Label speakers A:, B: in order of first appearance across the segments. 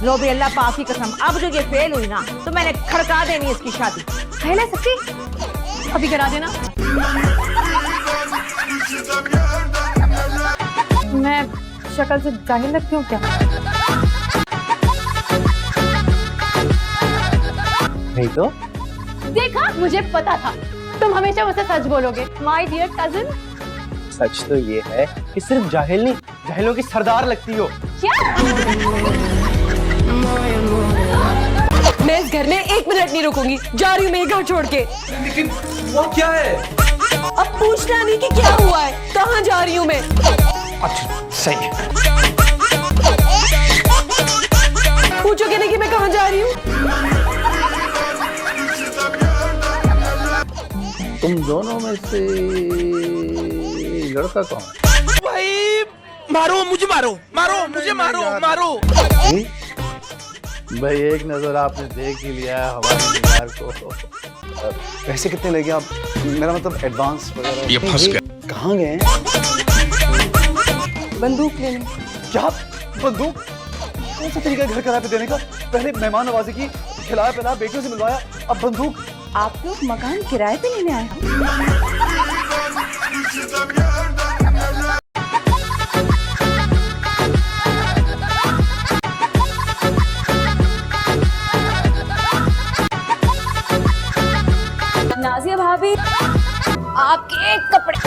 A: लो भी अल्लाह पाक की कसम, अब जो ये फेल हुई ना तो मैंने खड़का देनी इसकी शादी।
B: पहले सच्ची अभी करा देना। मैं शक्ल से जाहिल लगती हूँ क्या?
C: नहीं तो
B: देखा, मुझे पता था तुम हमेशा मुझसे सच बोलोगे। माय डियर कजिन,
C: सच तो ये है कि सिर्फ जाहिल नहीं, जाहिलों की सरदार लगती हो।
B: क्या? मैं इस घर में 1 मिनट नहीं रुकूंगी, जा रही हूँ मैं ये घर छोड़ के।
D: लेकिन वो क्या है?
B: अब पूछना नहीं कि क्या हुआ है, कहाँ जा रही हूँ मैं।
D: अच्छा सही है।
B: पूछोगे नहीं कि मैं कहाँ जा रही हूँ?
E: तुम दोनों में से लड़का कौन है?
D: भाई मारो मुझे, मारो मारो मुझे, मारो मारो।
E: भाई एक नजर आपने देख ही लिया है हमारे निगार को।
C: पैसे कितने लगे आप? मेरा मतलब एडवांस वगैरह।
D: ये फंस गया।
C: कहाँ गए हैं?
B: बंदूक लेने।
C: क्या बंदूक? कौन सा तरीका है घर किराए पे देने का? पहले मेहमान नवाजी की, खिलाया पिलाया, बेटियों से मिलवाया, अब बंदूक।
A: आप लोग मकान किराए पे लेने आए हो? नाजिया भाभी, आपके कपड़े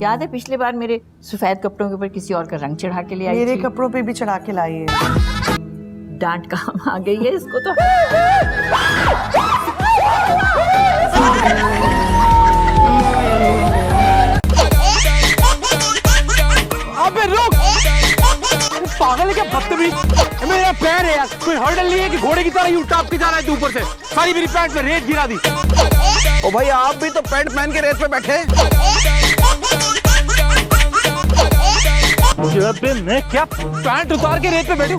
A: याद है पिछले बार मेरे सफेद कपड़ों के ऊपर किसी और का रंग चढ़ा के ले आई
F: मेरे
A: थी?
F: कपड़ों पे भी चढ़ा के लाई है।
A: डांट कहाँ आ गई है इसको तो।
D: अबे रुक, पागल है क्या? बदतमीज, मेरा पैर है यार, कोई हर्डल नहीं है कि घोड़े की तरह यूं टाप के जा रहा है तू ऊपर से। सारी मेरी पैंट में रेत गिरा दी।
C: ओ भाई आप भी तो पैंट पहन के रेत पे बैठे।
D: मैं क्या पैंट उतार के रेत पे बैठूं?